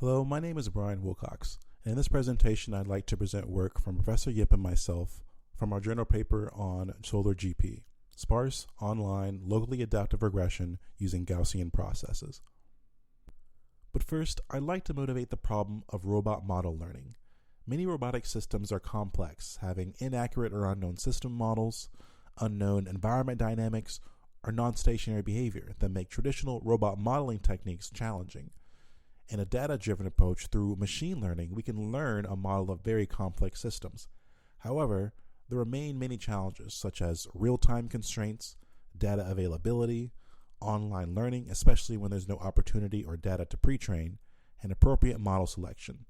Hello, my name is Brian Wilcox, and in this presentation I'd like to present work from Professor Yip and myself from our journal paper on Solar GP, Sparse, Online, Locally Adaptive Regression using Gaussian Processes. But first, I'd like to motivate the problem of robot model learning. Many robotic systems are complex, having inaccurate or unknown system models, unknown environment dynamics, or non-stationary behavior that make traditional robot modeling techniques challenging. In a data-driven approach through machine learning, we can learn a model of very complex systems. However, there remain many challenges such as real-time constraints, data availability, online learning, especially when there's no opportunity or data to pre-train, and appropriate model selection.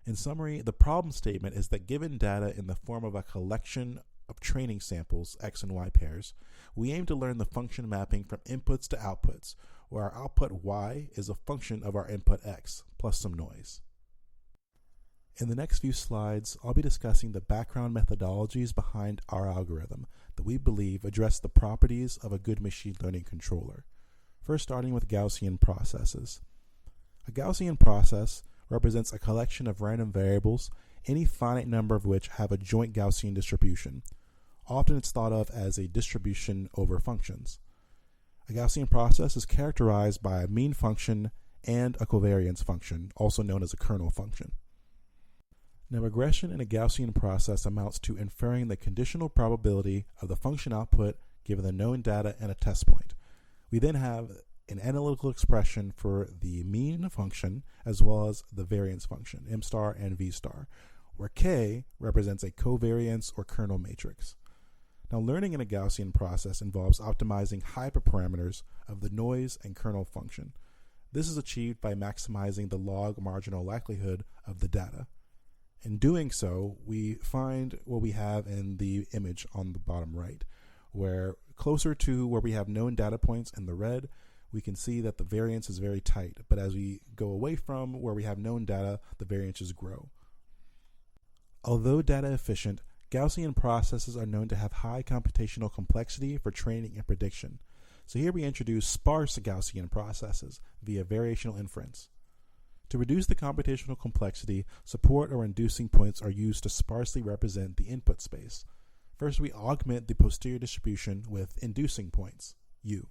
In summary, the problem statement is that given data in the form of a collection of training samples, X and Y pairs, we aim to learn the function mapping from inputs to outputs, where our output Y is a function of our input X, plus some noise. In the next few slides, I'll be discussing the background methodologies behind our algorithm that we believe address the properties of a good machine learning controller. First, starting with Gaussian processes. A Gaussian process represents a collection of random variables, any finite number of which have a joint Gaussian distribution. Often it's thought of as a distribution over functions. A Gaussian process is characterized by a mean function and a covariance function, also known as a kernel function. Now, regression in a Gaussian process amounts to inferring the conditional probability of the function output given the known data and a test point. We then have an analytical expression for the mean function as well as the variance function, m star and v star, where k represents a covariance or kernel matrix. Now, learning in a Gaussian process involves optimizing hyperparameters of the noise and kernel function. This is achieved by maximizing the log marginal likelihood of the data. In doing so, we find what we have in the image on the bottom right, where closer to where we have known data points in the red, we can see that the variance is very tight, but as we go away from where we have known data, the variances grow. Although data efficient, Gaussian processes are known to have high computational complexity for training and prediction. So here we introduce sparse Gaussian processes via variational inference. To reduce the computational complexity, support or inducing points are used to sparsely represent the input space. First, we augment the posterior distribution with inducing points, U.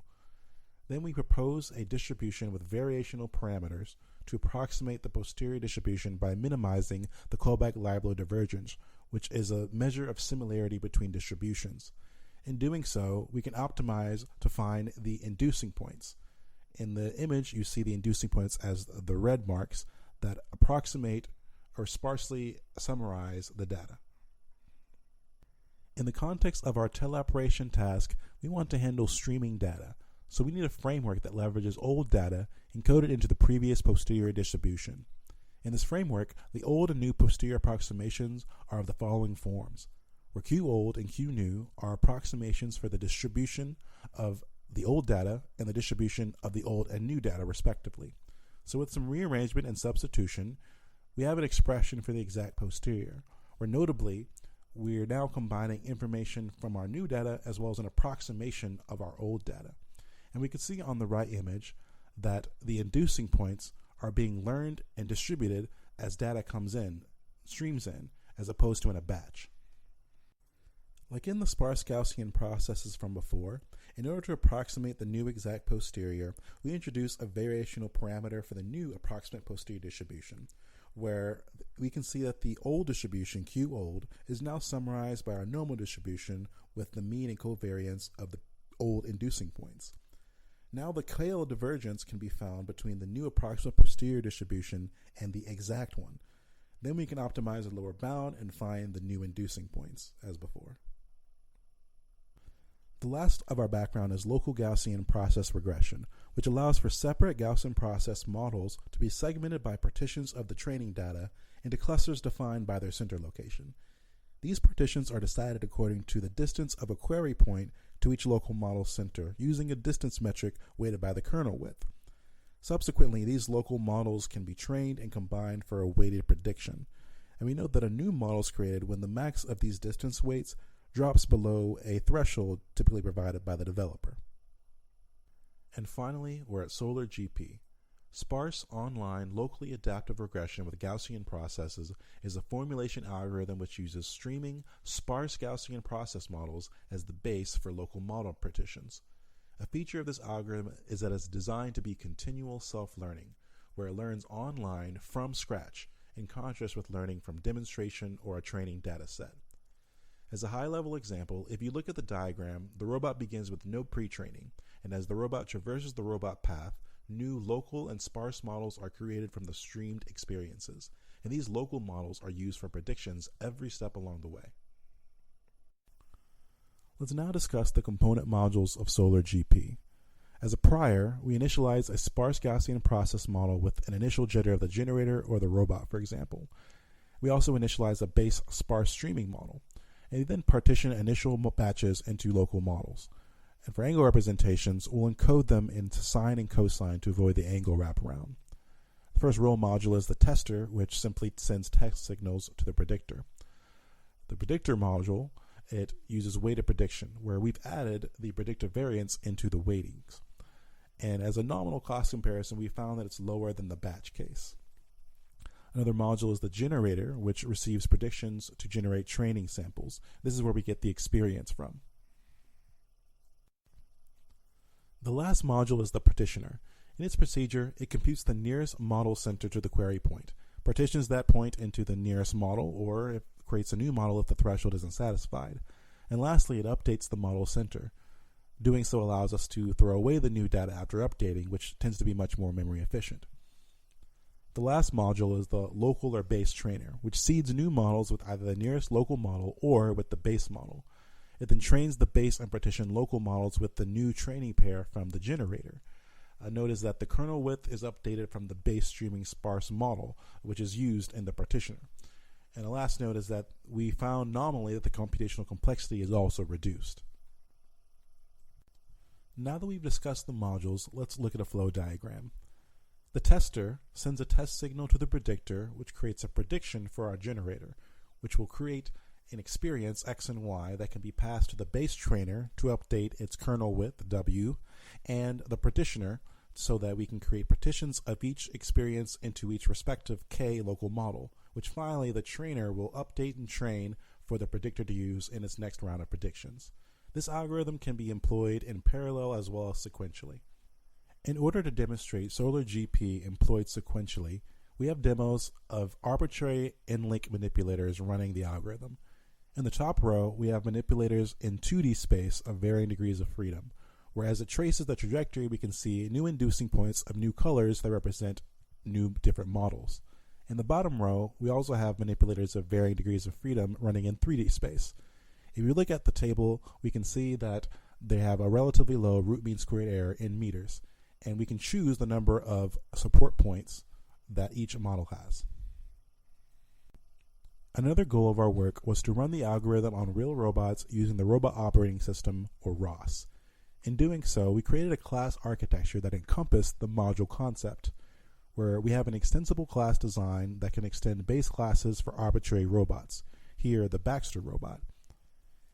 Then we propose a distribution with variational parameters to approximate the posterior distribution by minimizing the Kullback-Leibler divergence, which is a measure of similarity between distributions. In doing so, we can optimize to find the inducing points. In the image, you see the inducing points as the red marks that approximate or sparsely summarize the data. In the context of our teleoperation task, we want to handle streaming data. So we need a framework that leverages old data encoded into the previous posterior distribution. In this framework, the old and new posterior approximations are of the following forms, where Q old and Q new are approximations for the distribution of the old data and the distribution of the old and new data, respectively. So with some rearrangement and substitution, we have an expression for the exact posterior, where notably, we're now combining information from our new data as well as an approximation of our old data. And we can see on the right image that the inducing points are being learned and distributed as data comes in, streams in, as opposed to in a batch. Like in the sparse Gaussian processes from before, in order to approximate the new exact posterior, we introduce a variational parameter for the new approximate posterior distribution, where we can see that the old distribution, Q old, is now summarized by our normal distribution with the mean and covariance of the old inducing points. Now the KL divergence can be found between the new approximate posterior distribution and the exact one. Then we can optimize the lower bound and find the new inducing points, as before. The last of our background is local Gaussian process regression, which allows for separate Gaussian process models to be segmented by partitions of the training data into clusters defined by their center location. These partitions are decided according to the distance of a query point to each local model center using a distance metric weighted by the kernel width. Subsequently, these local models can be trained and combined for a weighted prediction. And we note that a new model is created when the max of these distance weights drops below a threshold typically provided by the developer. And finally, we're at Solar GP. Sparse online locally adaptive regression with Gaussian processes is a formulation algorithm which uses streaming sparse Gaussian process models as the base for local model partitions. A feature of this algorithm is that it's designed to be continual self-learning, where it learns online from scratch, in contrast with learning from demonstration or a training data set. As a high-level example, if you look at the diagram, the robot begins with no pre-training, and as the robot traverses the robot path, new local and sparse models are created from the streamed experiences, and these local models are used for predictions every step along the way. Let's now discuss the component modules of SolarGP. As a prior, we initialize a sparse Gaussian process model with an initial jitter of the generator or the robot, for example. We also initialize a base sparse streaming model, and then partition initial batches into local models. And for angle representations, we'll encode them into sine and cosine to avoid the angle wraparound. The first row module is the tester, which simply sends text signals to the predictor. The predictor module, it uses weighted prediction, where we've added the predictive variance into the weightings. And as a nominal cost comparison, we found that it's lower than the batch case. Another module is the generator, which receives predictions to generate training samples. This is where we get the experience from. The last module is the partitioner. In its procedure, it computes the nearest model center to the query point, partitions that point into the nearest model, or it creates a new model if the threshold isn't satisfied. And lastly, it updates the model center. Doing so allows us to throw away the new data after updating, which tends to be much more memory efficient. The last module is the local or base trainer, which seeds new models with either the nearest local model or with the base model. It then trains the base and partition local models with the new training pair from the generator. Notice that the kernel width is updated from the base streaming sparse model, which is used in the partitioner. And the last note is that we found nominally that the computational complexity is also reduced. Now that we've discussed the modules, let's look at a flow diagram. The tester sends a test signal to the predictor, which creates a prediction for our generator, which will create an experience X and Y that can be passed to the base trainer to update its kernel width W and the partitioner so that we can create partitions of each experience into each respective K local model, which finally the trainer will update and train for the predictor to use in its next round of predictions. This algorithm can be employed in parallel as well as sequentially. In order to demonstrate SolarGP employed sequentially, we have demos of arbitrary n-link manipulators running the algorithm. In the top row, we have manipulators in 2D space of varying degrees of freedom, where as it traces the trajectory, we can see new inducing points of new colors that represent new different models. In the bottom row, we also have manipulators of varying degrees of freedom running in 3D space. If you look at the table, we can see that they have a relatively low root mean squared error in meters, and we can choose the number of support points that each model has. Another goal of our work was to run the algorithm on real robots using the Robot Operating System, or ROS. In doing so, we created a class architecture that encompassed the module concept, where we have an extensible class design that can extend base classes for arbitrary robots, here the Baxter robot.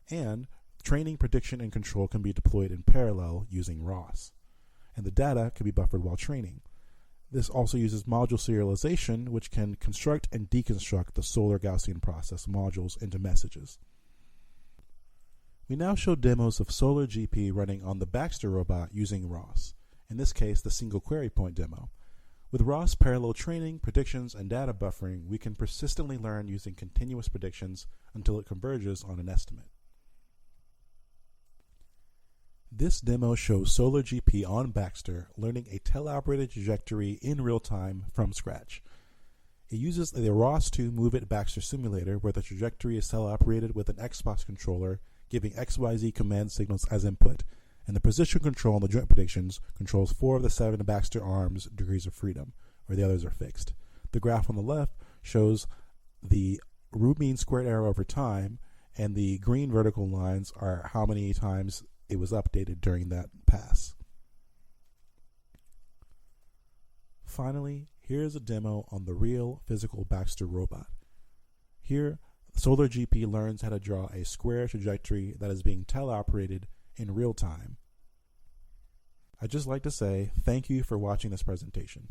And training, prediction, and control can be deployed in parallel using ROS. And the data can be buffered while training. This also uses module serialization, which can construct and deconstruct the Solar Gaussian Process modules into messages. We now show demos of SolarGP running on the Baxter robot using ROS, in this case the single query point demo. With ROS parallel training, predictions, and data buffering, we can persistently learn using continuous predictions until it converges on an estimate. This demo shows SolarGP on Baxter learning a teleoperated trajectory in real time from scratch. It uses the ROS2 MoveIt Baxter simulator where the trajectory is teleoperated with an Xbox controller giving XYZ command signals as input, and the position control on the joint predictions controls 4 of the 7 Baxter arms degrees of freedom, where the others are fixed. The graph on the left shows the root mean squared error over time, and the green vertical lines are how many times it was updated during that pass. Finally, here is a demo on the real physical Baxter robot. Here, SolarGP learns how to draw a square trajectory that is being teleoperated in real time. I'd just like to say thank you for watching this presentation.